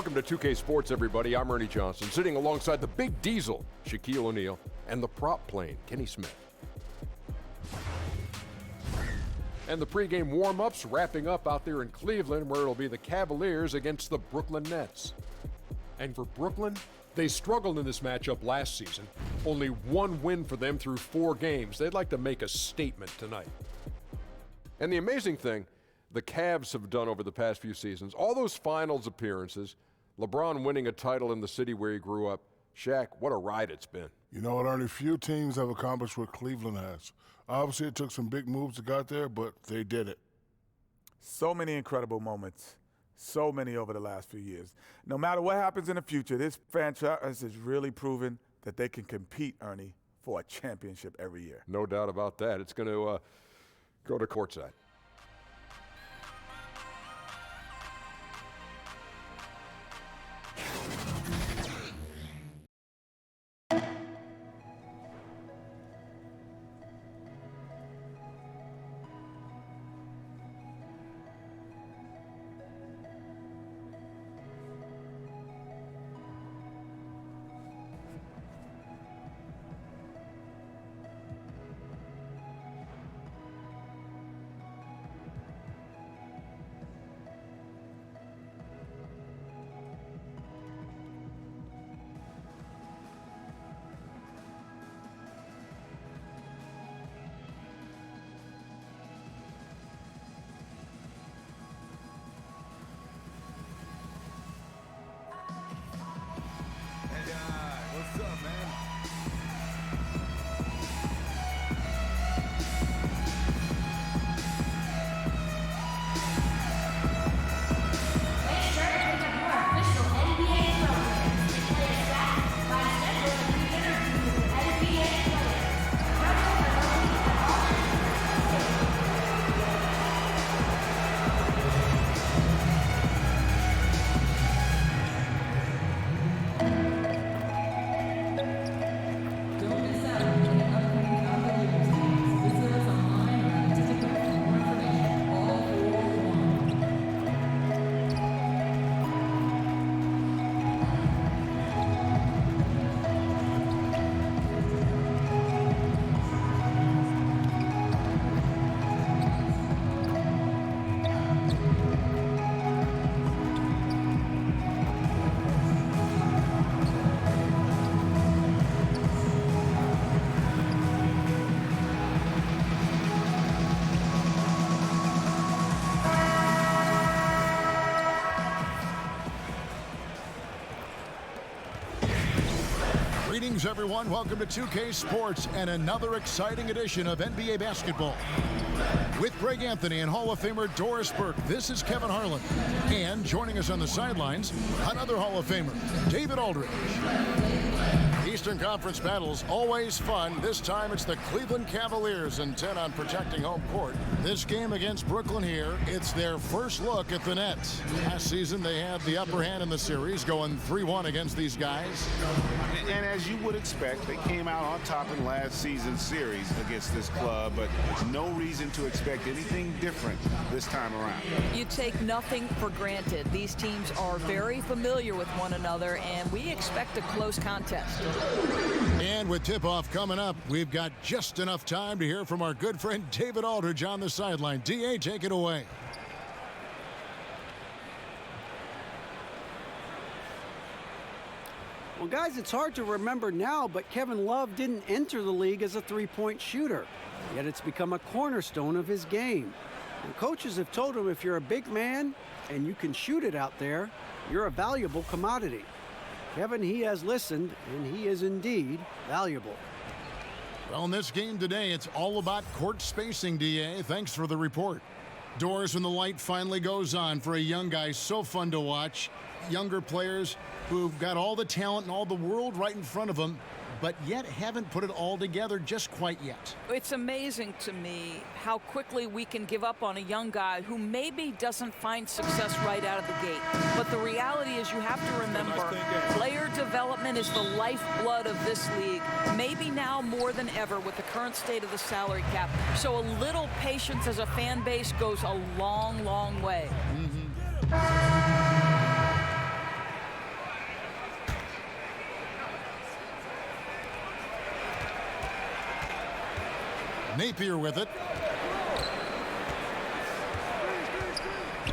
Welcome to 2K Sports, everybody. I'm Ernie Johnson, sitting alongside the Big Diesel, Shaquille O'Neal, and the prop plane, Kenny Smith. And the pregame warm-ups wrapping up out there in Cleveland, where it'll be the Cavaliers against the Brooklyn Nets. And for Brooklyn, they struggled in this matchup last season. Only one win for them through 4 games. They'd like to make a statement tonight. And the amazing thing, the Cavs have done over the past few seasons, all those finals appearances, LeBron winning a title in the city where he grew up. Shaq, what a ride it's been. You know what, Ernie? Few teams have accomplished what Cleveland has. Obviously, it took some big moves to get there, but they did it. So many incredible moments. So many over the last few years. No matter what happens in the future, this franchise has really proven that they can compete, Ernie, for a championship every year. No doubt about that. It's going to go to courtside. What's up, man? Greetings, everyone. Welcome to 2K Sports and another exciting edition of NBA basketball. With Greg Anthony and Hall of Famer Doris Burke, this is Kevin Harlan. And joining us on the sidelines, another Hall of Famer, David Aldridge. Eastern Conference battles, always fun. This time it's the Cleveland Cavaliers intent on protecting home court. This game against Brooklyn here, it's their first look at the Nets. Last season they had the upper hand in the series, going 3-1 against these guys. And as you would expect, they came out on top in last season's series against this club, but no reason to expect anything different this time around. You take nothing for granted. These teams are very familiar with one another, and we expect a close contest. And with tip-off coming up, we've got just enough time to hear from our good friend David Aldridge on the sideline. D.A., take it away. Well, guys, it's hard to remember now, but Kevin Love didn't enter the league as a three-point shooter. Yet it's become a cornerstone of his game. And coaches have told him if you're a big man and you can shoot it out there, you're a valuable commodity. Kevin, he has listened, and he is indeed valuable. Well, in this game today, it's all about court spacing, D.A. Thanks for the report. Doors when the light finally goes on for a young guy, so fun to watch. Younger players who've got all the talent and all the world right in front of them, but yet haven't put it all together just quite yet. It's amazing to me how quickly we can give up on a young guy who maybe doesn't find success right out of the gate. But the reality is you have to remember, player development is the lifeblood of this league, maybe now more than ever with the current state of the salary cap. So a little patience as a fan base goes a long, long way. Napier with it.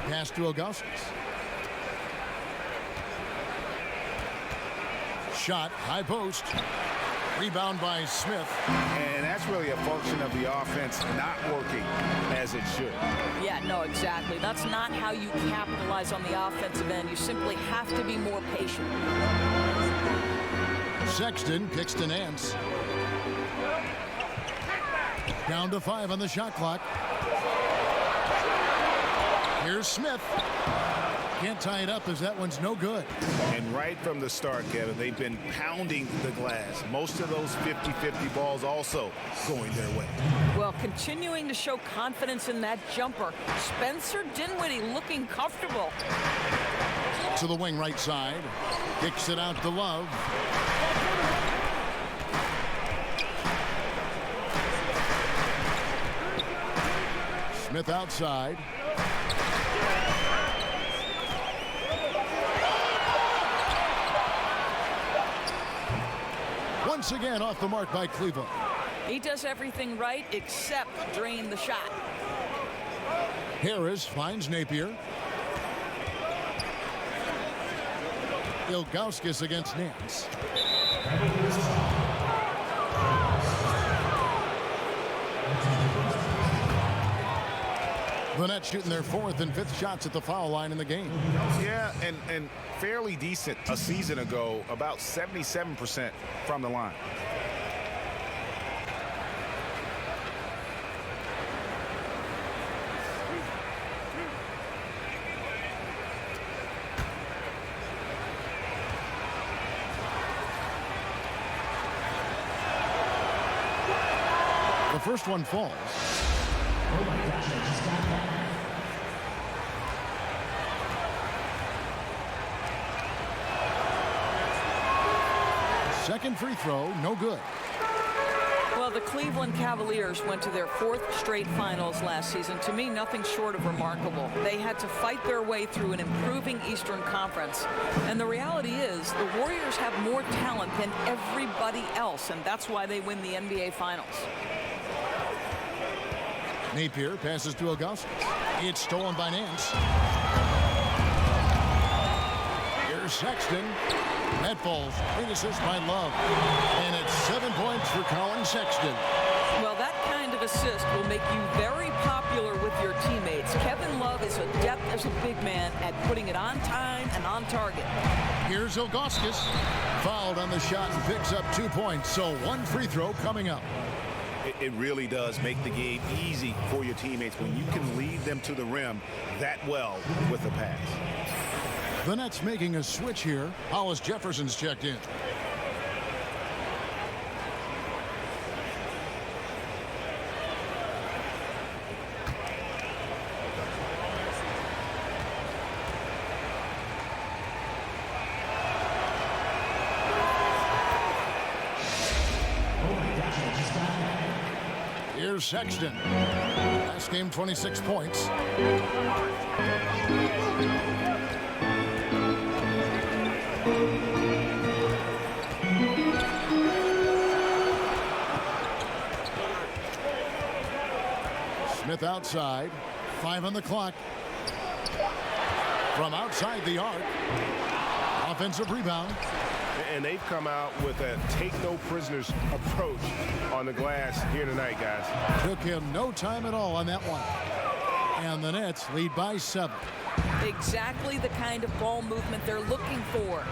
Pass to Ilgauskas. Shot, high post. Rebound by Smith. And that's really a function of the offense not working as it should. Yeah, no, exactly. That's not how you capitalize on the offensive end. You simply have to be more patient. Sexton kicks to Nance. Down to 5 on the shot clock. Here's Smith. Can't tie it up as that one's no good. And right from the start, Kevin, they've been pounding the glass. Most of those 50-50 balls also going their way. Well, continuing to show confidence in that jumper. Spencer Dinwiddie looking comfortable. To the wing right side. Kicks it out to Love. Smith outside. Once again off the mark by Cleveland. He does everything right except drain the shot. Harris finds Napier. Ilgauskas against Nance. The Nets shooting their 4th and 5th shots at the foul line in the game. Yeah, and fairly decent a season ago, about 77% from the line. The first one falls. Oh my gosh, I just got that. Second free throw, no good. Well, the Cleveland Cavaliers went to their 4th straight finals last season. To me, nothing short of remarkable. They had to fight their way through an improving Eastern Conference. And the reality is, the Warriors have more talent than everybody else, and that's why they win the NBA Finals. Napier passes to Ilgauskas. It's stolen by Nance. Here's Sexton. That falls. Great assist by Love. And it's 7 points for Colin Sexton. Well, that kind of assist will make you very popular with your teammates. Kevin Love is adept as a big man at putting it on time and on target. Here's Ilgauskas. Fouled on the shot and picks up 2 points. So 1 free throw coming up. It really does make the game easy for your teammates when you can lead them to the rim that well with a pass. The Nets making a switch here. Hollis Jefferson's checked in. Oh my gosh, I just got that. Here's Sexton. Last game, 26 points. Smith outside. 5 on the clock. From outside the arc. Offensive rebound. And they've come out with a take-no-prisoners approach on the glass here tonight, guys. Took him no time at all on that one. And the Nets lead by 7. Exactly the kind of ball movement they're looking for.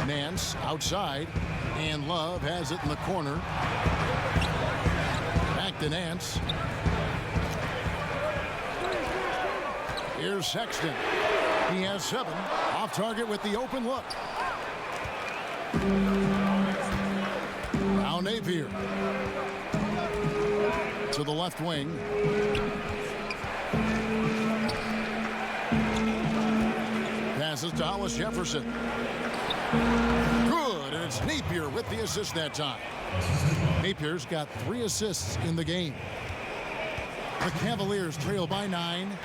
Nance outside. And Love has it in the corner. Back to Nance. Here's Sexton. He has 7. Off target with the open look. Now Napier. To the left wing. Passes to Hollis Jefferson. Good, and it's Napier with the assist that time. Napier's got 3 assists in the game. The Cavaliers trail by 9.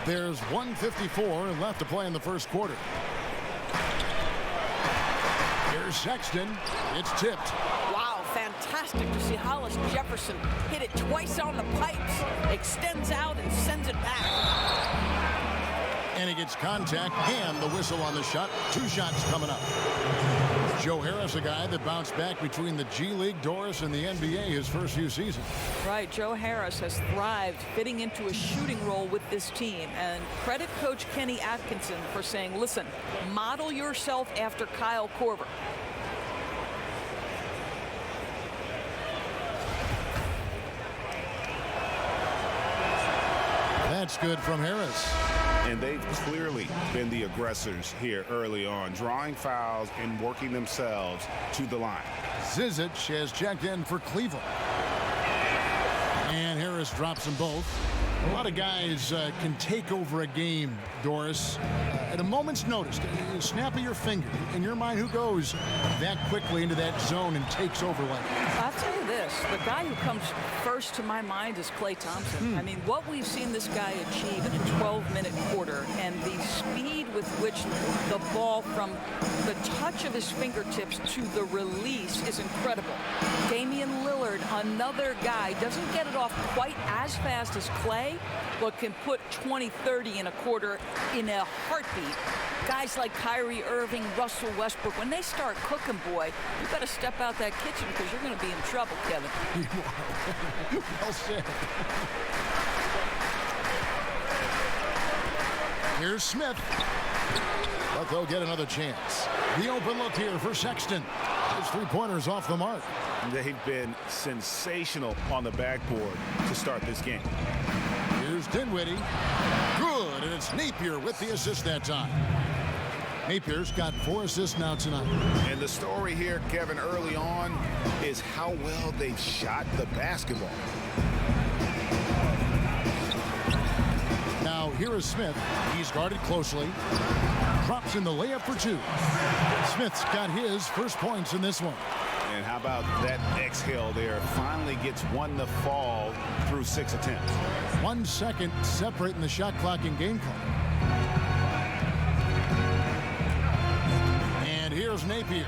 There's 1:54 left to play in the first quarter. Here's Sexton. It's tipped. Wow, fantastic to see Hollis Jefferson hit it twice on the pipes, extends out and sends it back. And he gets contact and the whistle on the shot. 2 shots coming up. Joe Harris, a guy that bounced back between the G League, Doris, and the NBA his first few seasons. Right, Joe Harris has thrived fitting into a shooting role with this team. And credit Coach Kenny Atkinson for saying, listen, model yourself after Kyle Korver. That's good from Harris. And they've clearly been the aggressors here early on, drawing fouls and working themselves to the line. Zizic has checked in for Cleveland. And Harris drops them both. A lot of guys can take over a game, Doris, at a moment's notice. A snap of your finger. In your mind, who goes that quickly into that zone and takes over like that? I'll tell you this, the guy who comes first to my mind is Klay Thompson. I mean, what we've seen this guy achieve in a 12-minute quarter and the speed with which the ball from the touch of his fingertips to the release is incredible. Damian Lillard, another guy, doesn't get it off quite as fast as Klay, but can put 20-30 in a quarter in a heartbeat. Guys like Kyrie Irving, Russell Westbrook, when they start cooking, boy, you better step out that kitchen because you're going to be in trouble, Kevin. Well said. Here's Smith. But they'll get another chance. The open look here for Sexton. His 3-pointers off the mark. They've been sensational on the backboard to start this game. Here's Dinwiddie. Good, and it's Napier with the assist that time. Napier's got 4 assists now tonight. And the story here, Kevin, early on is how well they've shot the basketball. Now here is Smith. He's guarded closely. Drops in the layup for 2. Smith's got his first points in this one. And how about that exhale there? Finally gets one to fall through 6 attempts. 1 second separating the shot clock and game clock. And here's Napier.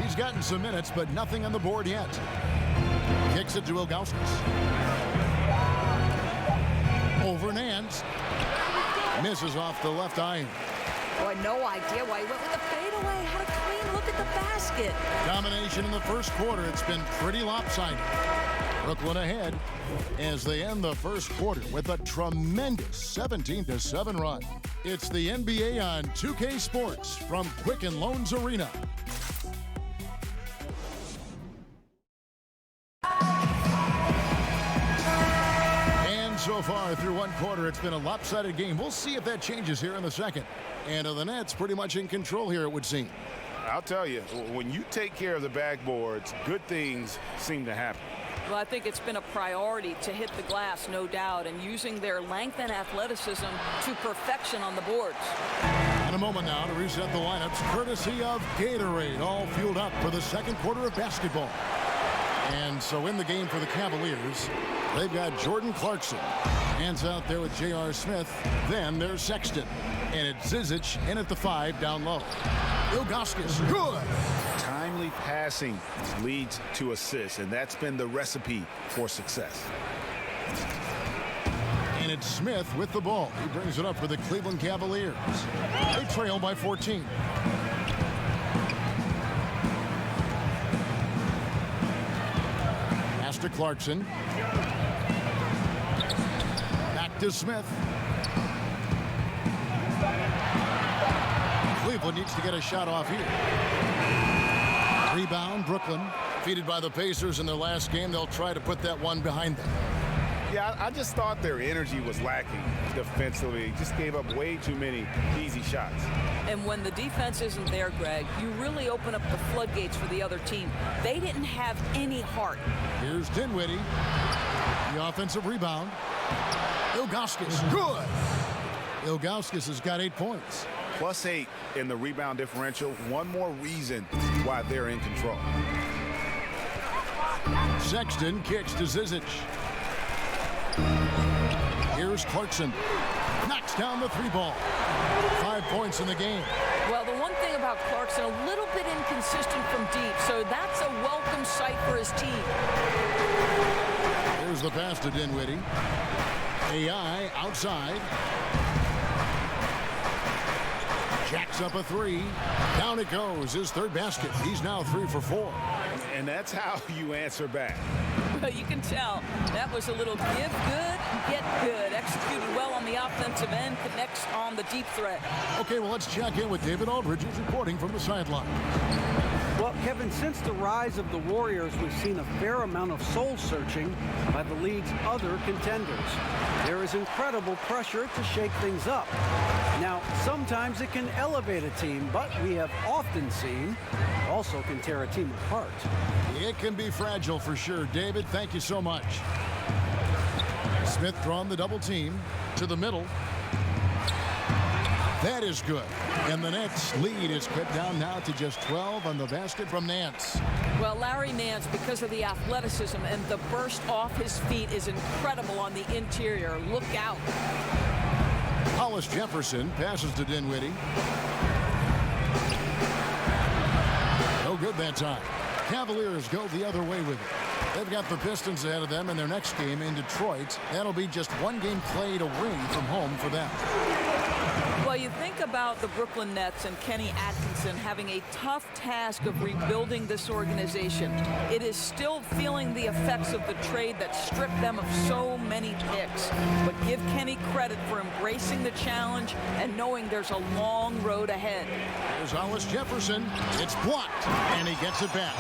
He's gotten some minutes, but nothing on the board yet. Kicks it to Ilgauskas. Over Nance. Misses off the left iron. Boy, no idea why he went with the fadeaway. Had a clean look at the basket. Domination in the first quarter. It's been pretty lopsided. Brooklyn ahead as they end the first quarter with a tremendous 17-7 run. It's the NBA on 2K Sports from Quicken Loans Arena. So far through 1 quarter, it's been a lopsided game. We'll see if that changes here in the second. And the Nets pretty much in control here, it would seem. I'll tell you, when you take care of the backboards, good things seem to happen. Well, I think it's been a priority to hit the glass, no doubt, and using their length and athleticism to perfection on the boards. And a moment now to reset the lineups, courtesy of Gatorade, all fueled up for the second quarter of basketball. And so in the game for the Cavaliers, they've got Jordan Clarkson. Hands out there with J.R. Smith. Then there's Sexton. And it's Zizic in at the 5 down low. Ilgauskas, good. Timely passing leads to assists, and that's been the recipe for success. And it's Smith with the ball. He brings it up for the Cleveland Cavaliers. They trail by 14. Pass to Clarkson. Back to Smith. Cleveland needs to get a shot off here. Rebound, Brooklyn. Defeated by the Pacers in their last game. They'll try to put that one behind them. Yeah, I just thought their energy was lacking defensively. Just gave up way too many easy shots. And when the defense isn't there, Greg, you really open up the floodgates for the other team. They didn't have any heart. Here's Dinwiddie. The offensive rebound. Ilgauskas, good. Ilgauskas has got 8 points. +8 in the rebound differential. One more reason why they're in control. Sexton kicks to Zizic. Here's Clarkson. Knocks down the 3 ball. 5 points in the game. Well, the one thing about about Clarkson, a little bit inconsistent from deep, so that's a welcome sight for his team. Here's the pass to Dinwiddie. AI outside. Jacks up a three. Down it goes. His third basket. He's now 3 for 4. And that's how you answer back. Well, you can tell that was a little give good, get good. Executed well on the offensive end, connects on the deep threat. Okay, well, let's check in with David Aldridge, who's reporting from the sideline. Well, Kevin, since the rise of the Warriors, we've seen a fair amount of soul-searching by the league's other contenders. There is incredible pressure to shake things up. Now, sometimes it can elevate a team, but we have often seen it also can tear a team apart. It can be fragile for sure. David, thank you so much. Smith drawn the double team to the middle. That is good. And the Nets lead is cut down now to just 12 on the basket from Nance. Well, Larry Nance, because of the athleticism and the burst off his feet, is incredible on the interior. Look out. Hollis Jefferson passes to Dinwiddie. No good that time. Cavaliers go the other way with it. They've got the Pistons ahead of them in their next game in Detroit. That'll be just one game played away from home for them. Well, you think about the Brooklyn Nets and Kenny Atkinson having a tough task of rebuilding this organization. It is still feeling the effects of the trade that stripped them of so many picks. But give Kenny credit for embracing the challenge and knowing there's a long road ahead. There's Hollis Jefferson. It's blocked, and he gets it back.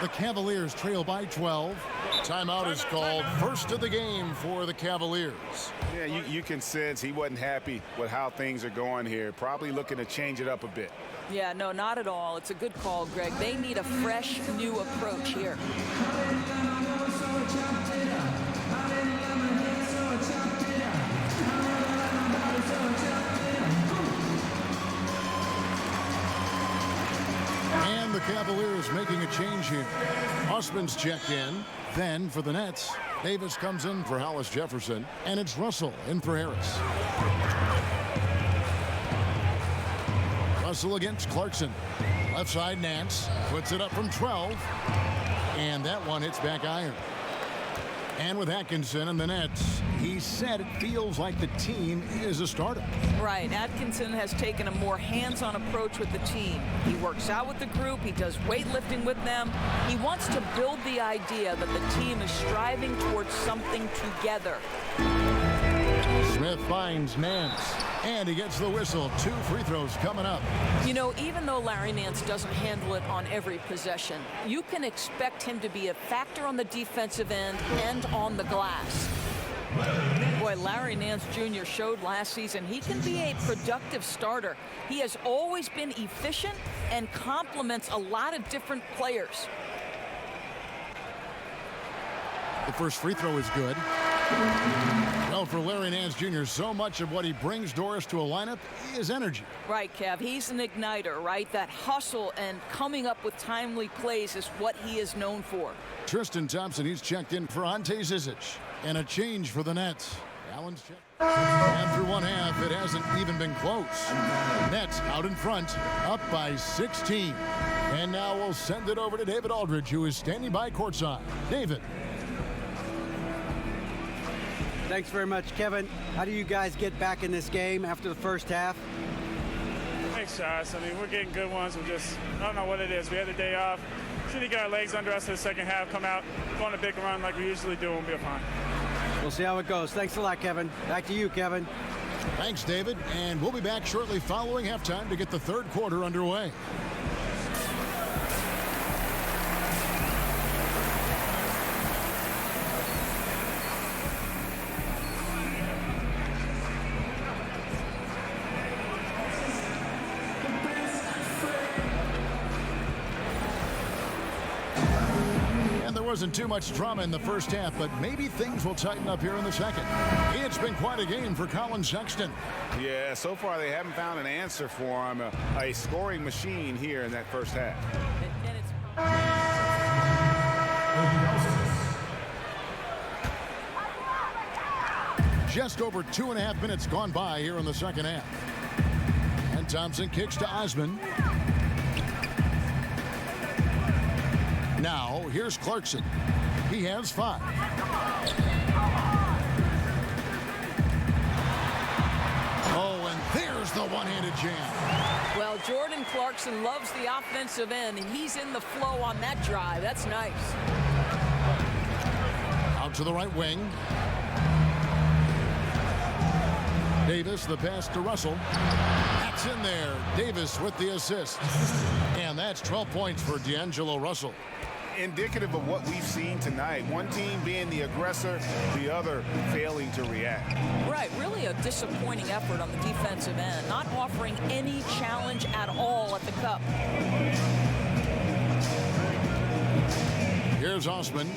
The Cavaliers trail by 12. Timeout is called. First of the game for the Cavaliers. Yeah, you can sense he wasn't happy with how things are going here. Probably looking to change it up a bit. Yeah, no, not at all. It's a good call, Greg. They need a fresh, new approach here. And the Cavaliers making a change here. Osman's checked in. Then for the Nets, Davis comes in for Hollis Jefferson, and it's Russell in for Harris. Russell against Clarkson. Left side, Nance puts it up from 12, and that one hits back iron. And with Atkinson and the Nets, he said it feels like the team is a starter. Right. Atkinson has taken a more hands-on approach with the team. He works out with the group. He does weightlifting with them. He wants to build the idea that the team is striving towards something together. Smith finds Nance, and he gets the whistle. 2 free throws coming up. You know, even though Larry Nance doesn't handle it on every possession, you can expect him to be a factor on the defensive end and on the glass. Boy, Larry Nance Jr. showed last season he can be a productive starter. He has always been efficient and complements a lot of different players. The first free throw is good. Well, for Larry Nance Jr., so much of what he brings Doris to a lineup is energy. Right, Kev. He's an igniter, right? That hustle and coming up with timely plays is what he is known for. Tristan Thompson, he's checked in for Ante Zizic. And a change for the Nets. Allen's check. After one half, it hasn't even been close. Nets out in front, up by 16. And now we'll send it over to David Aldridge, who is standing by courtside. David. Thanks very much, Kevin. How do you guys get back in this game after the first half? Thanks, Josh. I mean, we're getting good ones. I don't know what it is. We had the day off. Should we get our legs under us in the second half, come out, go on a big run like we usually do, and we'll be fine. We'll see how it goes. Thanks a lot, Kevin. Back to you, Kevin. Thanks, David. And we'll be back shortly following halftime to get the third quarter underway. Wasn't too much drama in the first half, but maybe things will tighten up here in the second. It's been quite a game for Colin Sexton. Yeah, so far they haven't found an answer for him. A scoring machine here in that first half. Just over 2.5 minutes gone by here in the second half. Thompson kicks to Osman. Now, here's Clarkson. He has 5. Oh, and there's the one-handed jam. Well, Jordan Clarkson loves the offensive end, and he's in the flow on that drive. That's nice. Out to the right wing. Davis, the pass to Russell. That's in there. Davis with the assist. And that's 12 points for D'Angelo Russell. Indicative of what we've seen tonight. One team being the aggressor, the other failing to react. Right, really a disappointing effort on the defensive end, not offering any challenge at all at the cup. Here's Osman.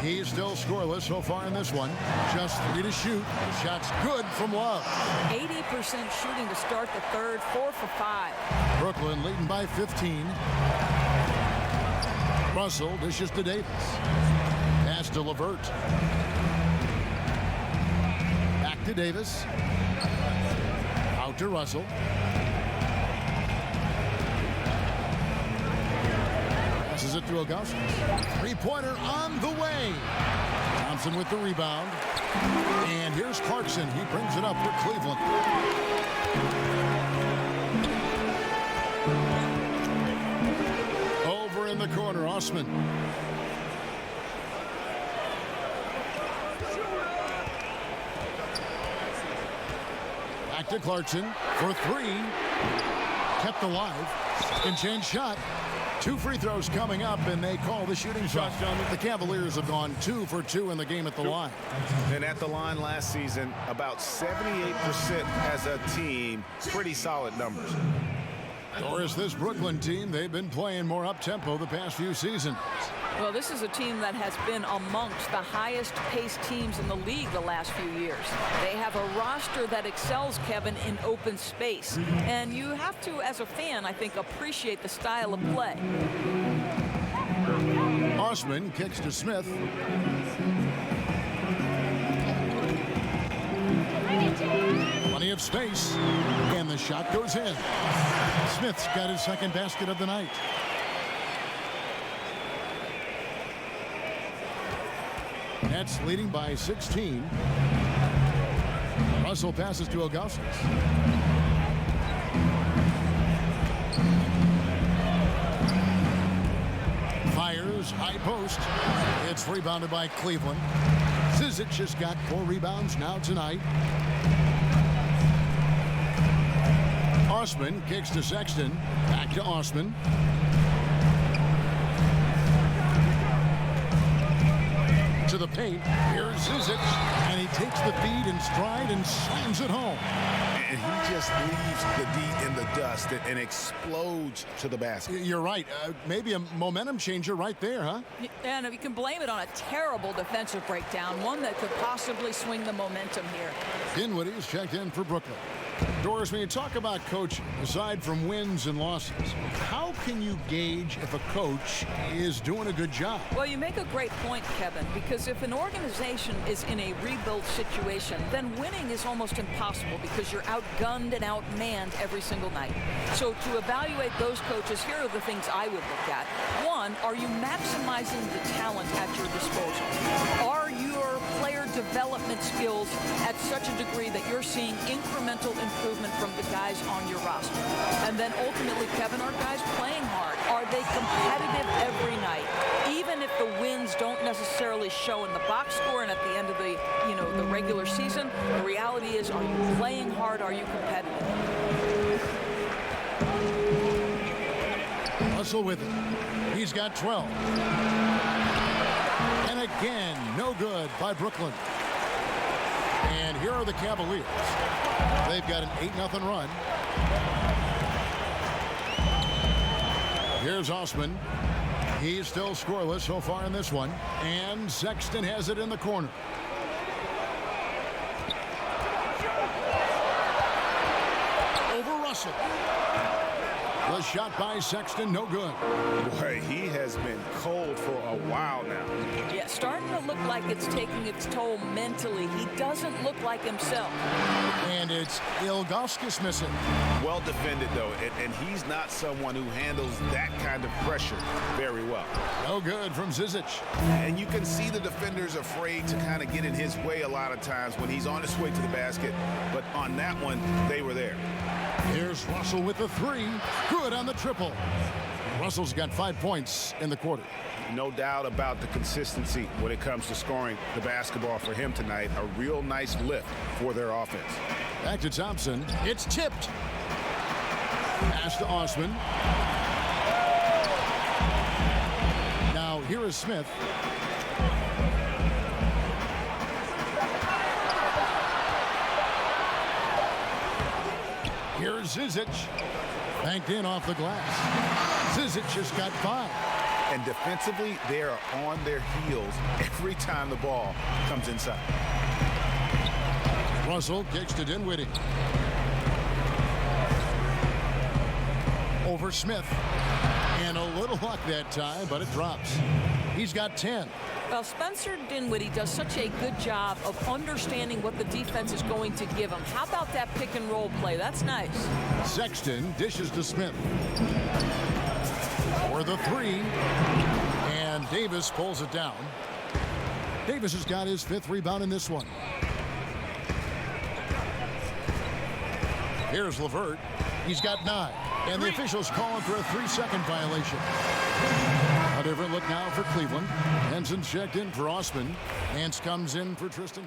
He's still scoreless so far in this one. Just 3 to shoot. The shot's good from Love. 80% shooting to start the third, 4 for 5. Brooklyn leading by 15. Russell dishes to Davis. Pass to LeVert. Back to Davis. Out to Russell. Passes it to Ilgauskas. Three-pointer on the way. Thompson with the rebound. And here's Clarkson. He brings it up for Cleveland. Over in the corner, Osman. Back to Clarkson for 3. Kept alive. And change shot. 2 free throws coming up, and they call the shooting shot. The Cavaliers have gone 2 for 2 in the game at the line. And at the line last season, about 78% as a team. Pretty solid numbers. Doris, this Brooklyn team, they've been playing more up-tempo the past few seasons. Well, this is a team that has been amongst the highest-paced teams in the league the last few years. They have a roster that excels, Kevin, in open space. And you have to, as a fan, I think, appreciate the style of play. Osman kicks to Smith. Plenty of space. And the shot goes in. Smith's got his second basket of the night. Nets leading by 16. Russell passes to Ilgauskas. Fires, high post. It's rebounded by Cleveland. Zizic has got 4 rebounds now tonight. Osman kicks to Sexton. Back to Osman. To the paint. Here's Zizic. And he takes the feed in stride and slams it home. And he just leaves the D in the dust and explodes to the basket. You're right. Maybe a momentum changer right there, huh? And you can blame it on a terrible defensive breakdown, one that could possibly swing the momentum here. Dinwiddie's checked in for Brooklyn. Doris, when you talk about coaching, aside from wins and losses, how can you gauge if a coach is doing a good job? Well, you make a great point, Kevin, because if an organization is in a rebuild situation, then winning is almost impossible because you're outgunned and outmanned every single night. So to evaluate those coaches, here are the things I would look at. One, are you maximizing the talent at your disposal? Are your player development skills at such a degree that you're seeing incremental improvement from the guys on your roster? And then ultimately, Kevin, are guys playing hard? Are they competitive every night? Even if the wins don't necessarily show in the box score and at the end of the, the regular season, the reality is, are you playing hard? Are you competitive? Russell with it. He's got 12. And again, no good by Brooklyn. And here are the Cavaliers. They've got an 8-0 run. Here's Osman. He's still scoreless so far in this one. And Sexton has it in the corner. Over Russell. The shot by Sexton, no good. Boy, he has been cold for a while now. Yeah, starting to look like it's taking its toll mentally. He doesn't look like himself. And it's Ilgauskas missing. Well defended, though, and he's not someone who handles that kind of pressure very well. No good from Zizic. And you can see the defenders afraid to kind of get in his way a lot of times when he's on his way to the basket. But on that one, they were there. Here's Russell with the three. Good on the triple. Russell's got 5 points in the quarter. No doubt about the consistency when it comes to scoring the basketball for him tonight. A real nice lift for their offense. Back to Thompson. It's tipped. Pass to Osman. Now here is Smith. Here's Zizic. Banked in off the glass. Zizic just got 5. And defensively, they are on their heels every time the ball comes inside. Russell kicks to Dinwiddie. Over Smith. And a little luck that time, but it drops. He's got 10. Well, Spencer Dinwiddie does such a good job of understanding what the defense is going to give him. How about that pick and roll play? That's nice. Sexton dishes to Smith. For the three. And Davis pulls it down. Davis has got his 5th rebound in this one. Here's LeVert. He's got 9. And the officials calling for a 3-second violation. A different look now for Cleveland. Henson checked in for Osman. Nance comes in for Tristan.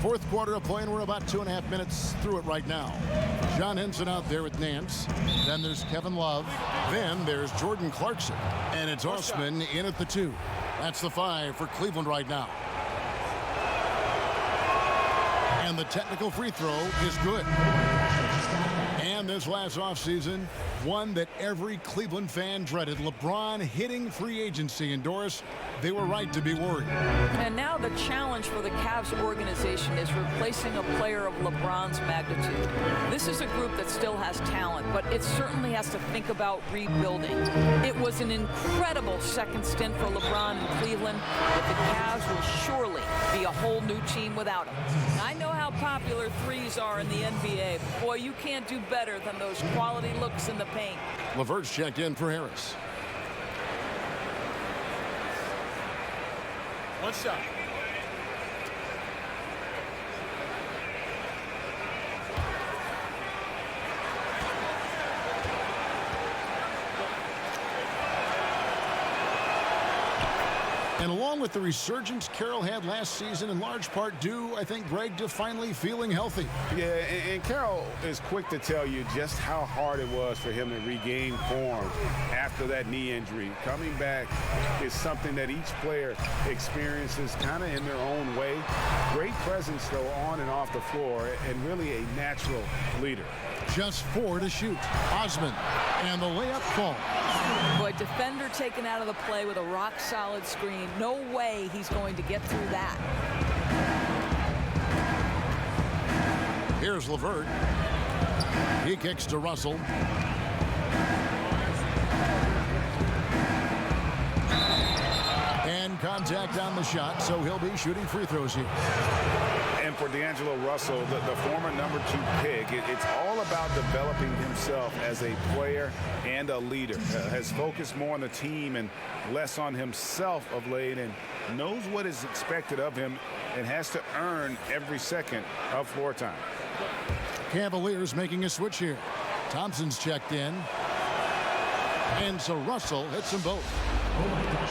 Fourth quarter of play, and we're about 2.5 minutes through it right now. John Henson out there with Nance. Then there's Kevin Love. Then there's Jordan Clarkson. And it's Osman in at the 2. That's the 5 for Cleveland right now. And the technical free throw is good. And this last offseason, one that every Cleveland fan dreaded. LeBron hitting free agency. And Doris, they were right to be worried. And now the challenge for the Cavs organization is replacing a player of LeBron's magnitude. This is a group that still has talent, but it certainly has to think about rebuilding. It was an incredible second stint for LeBron in Cleveland, but the Cavs will surely be a whole new team without him. I know how popular threes are in the NBA. Boy, you can't do better than those quality looks in the paint. LeVert's checked in for Harris. One shot. And along with the resurgence Carroll had last season, in large part due, I think, Greg, to finally feeling healthy. Yeah, and Carroll is quick to tell you just how hard it was for him to regain form after that knee injury. Coming back is something that each player experiences kind of in their own way. Great presence, though, on and off the floor, and really a natural leader. Just 4 to shoot. Osman, and the layup falls. Boy, defender taken out of the play with a rock-solid screen. No way he's going to get through that. Here's LeVert. He kicks to Russell. And contact on the shot, so he'll be shooting free throws here. And for D'Angelo Russell, the former #2 pick, it's all about developing himself as a player and a leader. Has focused more on the team and less on himself of late, and knows what is expected of him and has to earn every second of floor time. Cavaliers making a switch here. Thompson's checked in. And so Russell hits them both.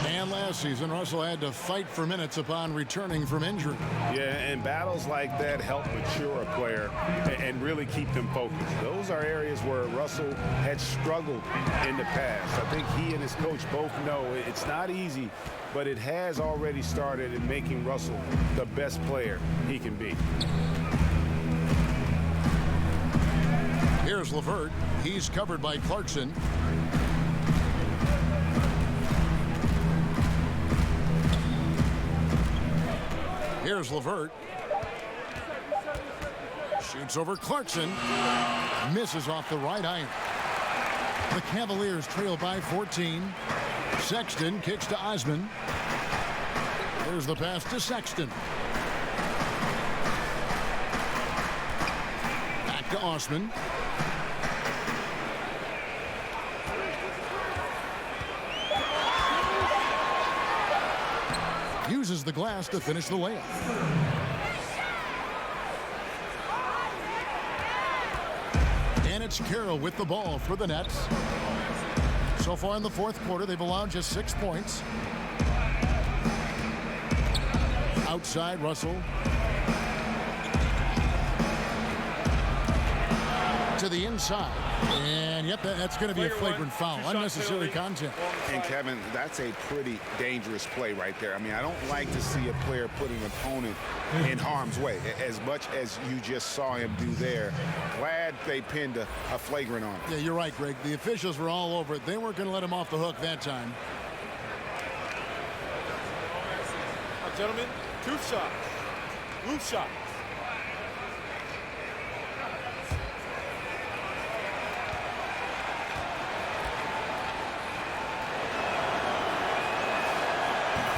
And last season, Russell had to fight for minutes upon returning from injury. Yeah, and battles like that help mature a player and really keep them focused. Those are areas where Russell had struggled in the past. I think he and his coach both know it's not easy, but it has already started in making Russell the best player he can be. Here's LeVert. He's covered by Clarkson. Here's Levert. Shoots over Clarkson. Misses off the right iron. The Cavaliers trail by 14. Sexton kicks to Osman. Here's the pass to Sexton. Back to Osman. Uses the glass to finish the layup. And it's Carroll with the ball for the Nets. So far in the fourth quarter, they've allowed just 6 points. Outside, Russell. To the inside. And yep, that's going to be a flagrant foul. Unnecessary contact. And Kevin, that's a pretty dangerous play right there. I mean, I don't like to see a player put an opponent in harm's way as much as you just saw him do there. Glad they pinned a flagrant on him. Yeah, you're right, Greg. The officials were all over it. They weren't going to let him off the hook that time. Now, gentlemen, 2 shots. Loose shot.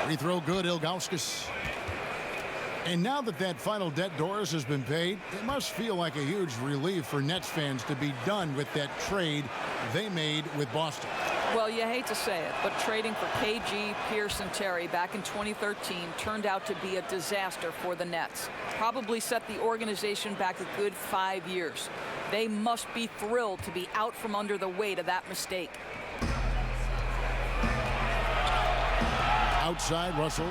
Free throw good, Ilgauskas. And now that final debt Doris has been paid, it must feel like a huge relief for Nets fans to be done with that trade they made with Boston. Well, you hate to say it, but trading for KG, Pierce, and Terry back in 2013 turned out to be a disaster for the Nets. Probably set the organization back a good 5 years. They must be thrilled to be out from under the weight of that mistake. Outside, Russell.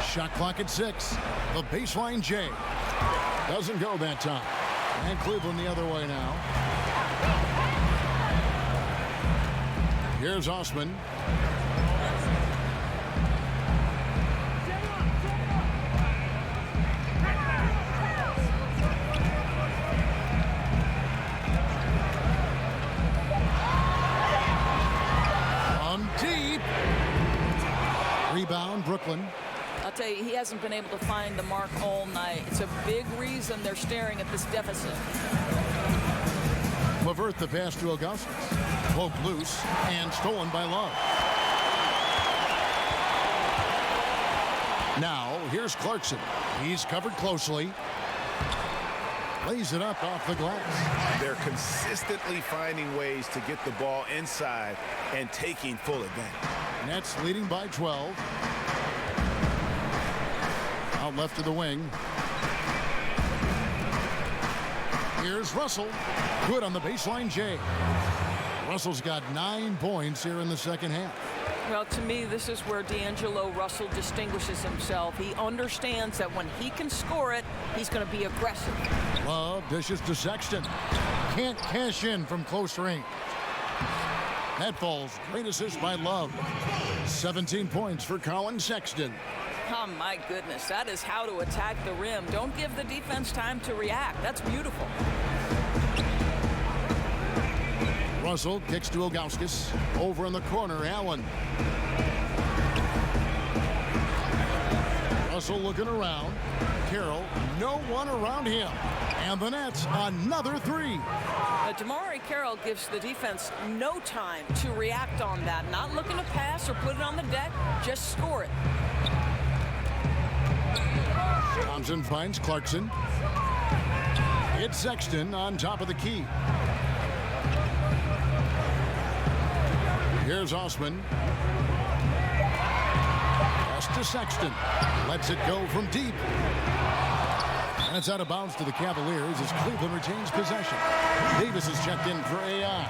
Shot clock at 6. The baseline J. Doesn't go that time. And Cleveland the other way now. Here's Osman. Deep. Rebound, Brooklyn. I'll tell you, he hasn't been able to find the mark all night. It's a big reason they're staring at this deficit. Levert the pass to Ilgauskas. Poked loose and stolen by Love. Now, here's Clarkson. He's covered closely. Lays it up off the glass. They're consistently finding ways to get the ball inside and taking full advantage. Nets leading by 12. Out left to the wing. Here's Russell. Good on the baseline J. Russell's got 9 points here in the second half. Well, to me, this is where D'Angelo Russell distinguishes himself. He understands that when he can score it, he's going to be aggressive. Love dishes to Sexton. Can't cash in from close range. That falls. Great assist by Love. 17 points for Colin Sexton. Oh, my goodness. That is how to attack the rim. Don't give the defense time to react. That's beautiful. Russell kicks to Ilgauskas. Over in the corner, Allen. Russell looking around. Carroll, no one around him. And the Nets, another 3. DeMarre Carroll gives the defense no time to react on that. Not looking to pass or put it on the deck, just score it. Thompson finds Clarkson. It's Sexton on top of the key. Here's Osman. Pass to Sexton. Lets it go from deep. And it's out of bounds to the Cavaliers as Cleveland retains possession. Davis is checked in for AI.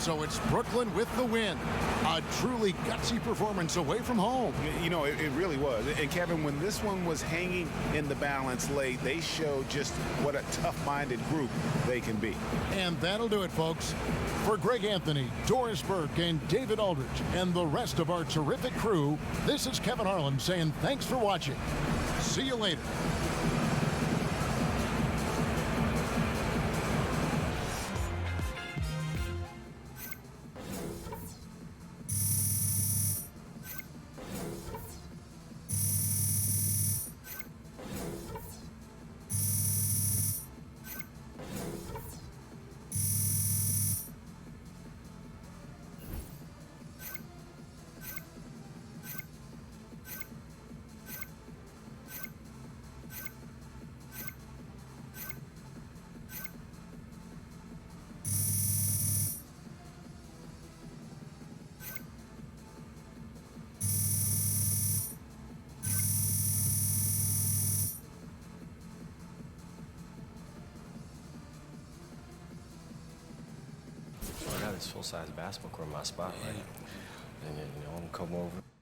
So it's Brooklyn with the win. A truly gutsy performance away from home. You know, it really was. And Kevin, when this one was hanging in the balance late, they showed just what a tough-minded group they can be. And that'll do it, folks. For Greg Anthony, Doris Burke, and David Aldridge, and the rest of our terrific crew, this is Kevin Harlan saying thanks for watching. See you later. I got this full-size basketball court in my spot, right? And then, I'm gonna come over.